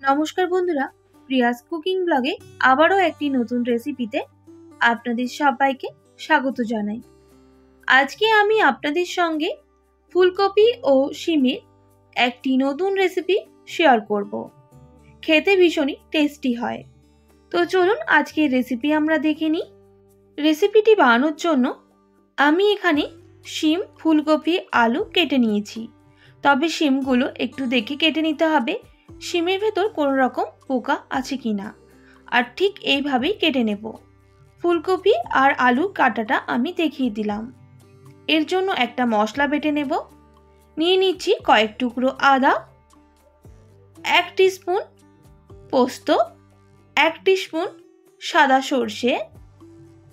নমস্কার বন্ধুরা, Prius cooking ব্লগে আবারও একটি নতুন রেসিপিতে আপনাদের সবাইকে স্বাগত জানাই। আজকে আমি আপনাদের সঙ্গে ফুলকপি ও শিমের একটি নতুন রেসিপি শেয়ার করব। খেতে ভীষণই টেস্টি হয়। তো চলুন আজকের রেসিপি আমরা দেখে নিই। রেসিপিটি বানানোর জন্য আমি এখানে শিম, ফুলকপি, আলু কেটে নিয়েছি। তবে শিমগুলো একটু দেখে কেটে নিতে হবে শিমের ভেতর কোনো রকম পোকা আছে কিনা। আর ঠিক এইভাবেই কেটে নেব। ফুলকপি আর আলু কাটাটা আমি দেখিয়ে দিলাম। এর জন্য একটা মশলা বেটে নেব। নিয়ে নিচ্ছি কয়েক টুকরো আদা, 1 টিস্পুন পোস্ত, 1 টিস্পুন সাদা সর্ষে,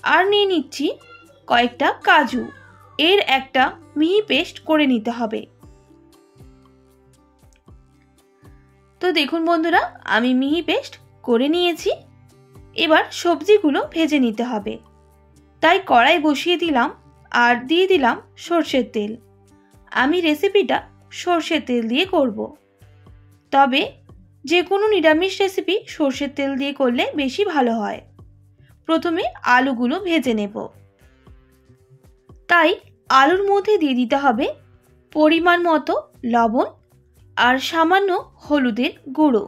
আর নিয়ে নিচ্ছি কয়েকটা কাজু। এর একটা মিহি পেস্ট করে নিতে হবে। তো দেখুন বন্ধুরা, আমি মিহি পেস্ট করে নিয়েছি। এবার সবজিগুলো ভেজে নিতে হবে। তাই কড়াই বসিয়ে দিলাম আর দিয়ে দিলাম সর্ষের তেল। আমি রেসিপিটা সর্ষের তেল দিয়ে করব। তবে যে কোনো নিরামিষ রেসিপি সর্ষের তেল দিয়ে করলে বেশি ভালো হয়। প্রথমে আলুগুলো ভেজে নেব। তাই আলুর মধ্যে দিয়ে দিতে হবে পরিমাণ মতো লবণ আর সামান্য হলুদের গুঁড়ো।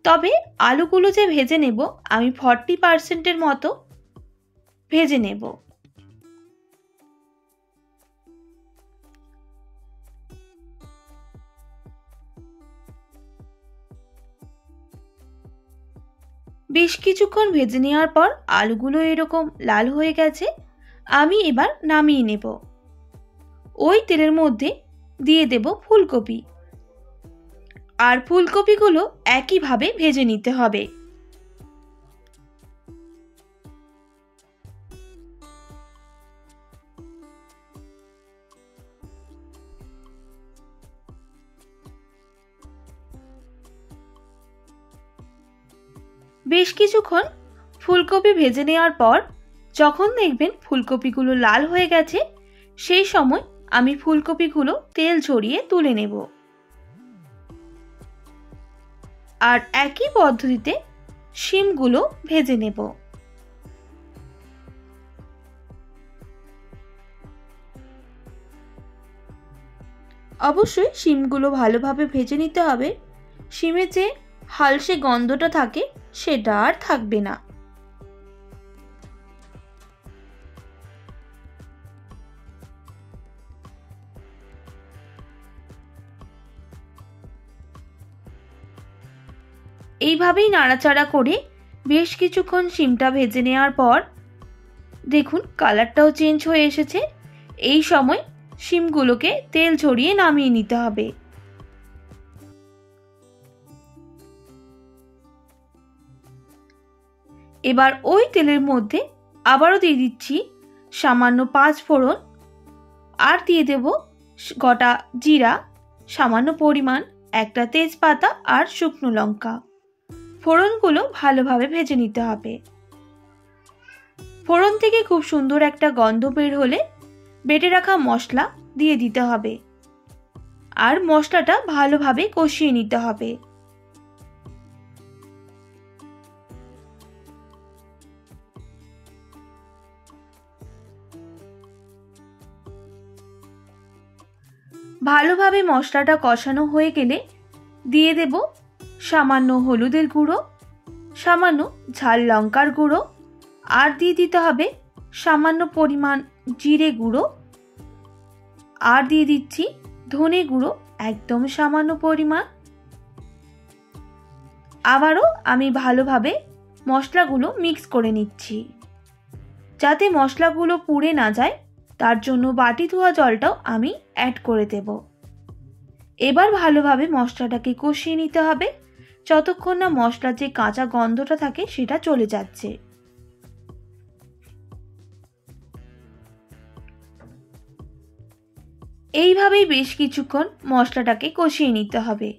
তবে আলুগুলো যে ভেজে নেব আমি 40% মতো ভেজে নেব। বেশ কিছুক্ষণ ভেজে নেওয়ার পর আলুগুলো এরকম লাল হয়ে গেছে। আমি এবার নামিয়ে নেব। ওই তেলের মধ্যে দিয়ে দেব ফুলকপি। আর ফুলকপিগুলো একইভাবে ভেজে নিতে হবে। বেশ কিছুক্ষণ ফুলকপি ভেজে নেওয়ার পর যখন দেখবেন ফুলকপিগুলো লাল হয়ে গেছে, সেই সময় আমি ফুলকপিগুলো তেল ঝরিয়ে তুলে নেব। আর একই পদ্ধতিতে শিমগুলো ভেজে নেব। অবশ্যই শিমগুলো ভালোভাবে ভেজে নিতে হবে। শিমের যে হালসে গন্ধটা থাকে সেটা আর থাকবে না। এইভাবেই নাড়াচাড়া করে বেশ কিছুক্ষণ শিমটা ভেজে নেওয়ার পর দেখুন কালারটাও চেঞ্জ হয়ে এসেছে। এই সময় শিমগুলোকে তেল ঝরিয়ে নামিয়ে নিতে হবে। এবার ওই তেলের মধ্যে আবারও দিয়ে দিচ্ছি সামান্য 5 ফোড়ন, আর দিয়ে দেব গোটা জিরা, সামান্য পরিমাণ একটা তেজপাতা আর শুকনো লঙ্কা। ফোড়নগুলো ভালোভাবে ভেজে নিতে হবে। ফোড়ন থেকে খুব সুন্দর একটা গন্ধ বের হলে বেটে রাখা মশলা দিয়ে দিতে হবে। আর মশলাটা ভালোভাবে কষিয়ে নিতে হবে। ভালোভাবে মশলাটা কষানো হয়ে গেলে দিয়ে দেব সামান্য হলুদের গুঁড়ো, সামান্য ঝাল লঙ্কার গুঁড়ো, আর দিয়ে দিতে হবে সামান্য পরিমাণ জিরে গুঁড়ো, আর দিয়ে দিচ্ছি ধনে গুঁড়ো একদম সামান্য পরিমাণ। আবারও আমি ভালোভাবে মশলাগুলো মিক্স করে নিচ্ছি। যাতে মশলাগুলো পুড়ে না যায় তার জন্য বাটি ধোয়া জলটাও আমি অ্যাড করে দেব। এবার ভালোভাবে মশলাটাকে কষিয়ে নিতে হবে যতক্ষণ না মশলার যে কাঁচা গন্ধটা থাকে সেটা চলে যাচ্ছে। এইভাবেই বেশ কিছুক্ষণ মশলাটাকে কষিয়ে নিতে হবে।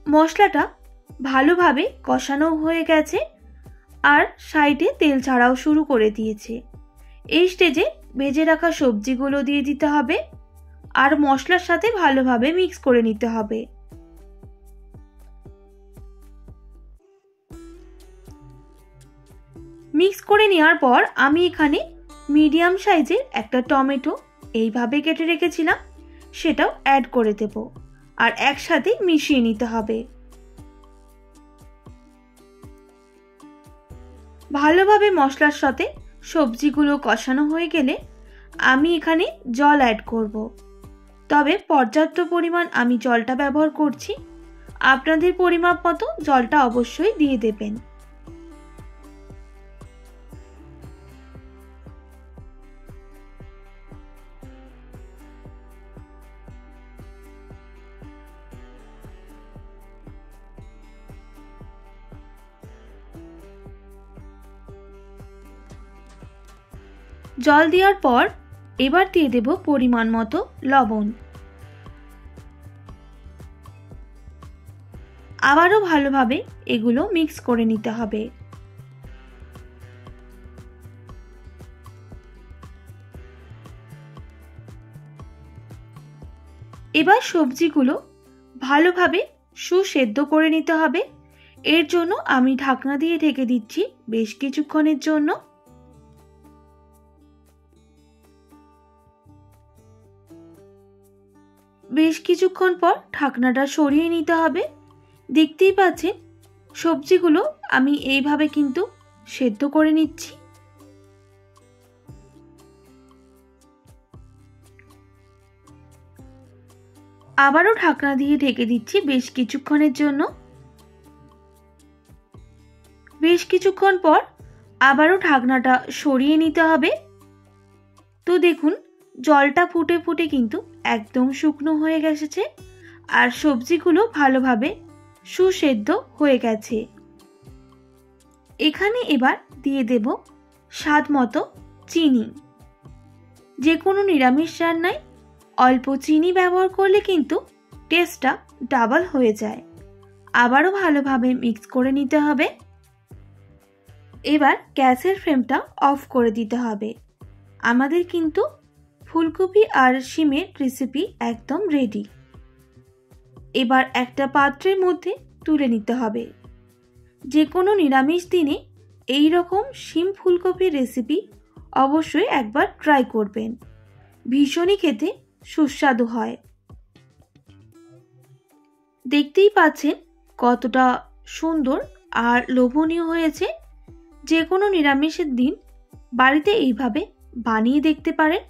মশলাটা ভালোভাবে কষানো হয়ে গেছে আর সাইডে তেল ছাড়াও শুরু করে দিয়েছে। এই স্টেজে ভেজে রাখা সবজিগুলো দিয়ে দিতে হবে আর মশলার সাথে ভালোভাবে মিক্স করে নিতে হবে। মিক্স করে নেওয়ার পর আমি এখানে মিডিয়াম সাইজের একটা টমেটো এইভাবে কেটে রেখেছিলাম, সেটাও অ্যাড করে দেব আর একসাথে মিশিয়ে নিতে হবে। ভালোভাবে মশলার সাথে সবজিগুলো কষানো হয়ে গেলে আমি এখানে জল অ্যাড করব। তবে পর্যাপ্ত পরিমাণ আমি জলটা ব্যবহার করছি, আপনাদের পরিমাপ মতো জলটা অবশ্যই দিয়ে দেবেন। জল দেওয়ার পর এবার দিয়ে দেব পরিমাণ মতো লবণ। আবারও ভালোভাবে এগুলো মিক্স করে নিতে হবে। এবার সবজিগুলো ভালোভাবে সুসেদ্ধ করে নিতে হবে। এর জন্য আমি ঢাকনা দিয়ে ঢেকে দিচ্ছি বেশ কিছুক্ষণের জন্য। বেশ কিছুক্ষণ পর ঢাকনাটা সরিয়ে নিতে হবে। দেখতেই পাচ্ছেন সবজিগুলো আমি এইভাবে কিন্তু সেদ্ধ করে নিচ্ছি। আবারও ঢাকনা দিয়ে ঢেকে দিচ্ছি বেশ কিছুক্ষণের জন্য। বেশ কিছুক্ষণ পর আবারও ঢাকনাটা সরিয়ে নিতে হবে। তো দেখুন জলটা ফুটে ফুটে কিন্তু একদম শুকনো হয়ে গেছে আর সবজিগুলো ভালোভাবে সুসেদ্ধ হয়ে গেছে। এখানে এবার দিয়ে দেব স্বাদ মতো চিনি। যে কোনো নিরামিষ রান্নায় অল্প চিনি ব্যবহার করলে কিন্তু টেস্টটা ডাবল হয়ে যায়। আবারও ভালোভাবে মিক্স করে নিতে হবে। এবার গ্যাসের ফ্লেমটা অফ করে দিতে হবে। আমাদের কিন্তু ফুলকপি আর শিমের রেসিপি একদম রেডি। এবার একটা পাত্রের মধ্যে তুলে নিতে হবে। যে কোনো নিরামিষ দিনে এই রকম শিম ফুলকপির রেসিপি অবশ্যই একবার ট্রাই করবেন, ভীষণই খেতে সুস্বাদু হয়। দেখতেই পাচ্ছেন কতটা সুন্দর আর লোভনীয় হয়েছে। যে কোনো নিরামিষের দিন বাড়িতে এইভাবে বানিয়ে দেখতে পারেন।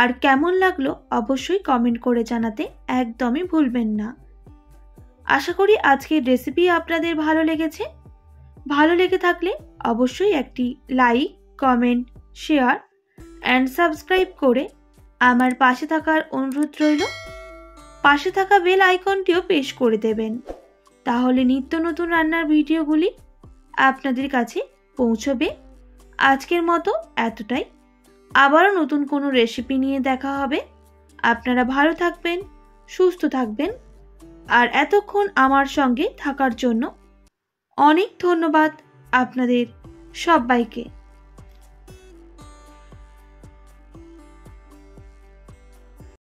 আর কেমন লাগলো অবশ্যই কমেন্ট করে জানাতে একদমই ভুলবেন না। আশা করি আজকের রেসিপি আপনাদের ভালো লেগেছে। ভালো লেগে থাকলে অবশ্যই একটি like, comment, share and subscribe করে আমার পাশে থাকার অনুরোধ রইল। পাশে থাকা বেল আইকনটিও প্রেস করে দেবেন, তাহলে নিত্য নতুন রান্নার ভিডিওগুলি আপনাদের কাছে পৌঁছবে। আজকের মতো এতটাই। আবারও নতুন কোনো রেসিপি নিয়ে দেখা হবে। আপনারা ভালো থাকবেন, সুস্থ থাকবেন আর এতক্ষণ আমার সঙ্গে থাকার জন্য অনেক ধন্যবাদ আপনাদের সবাইকে।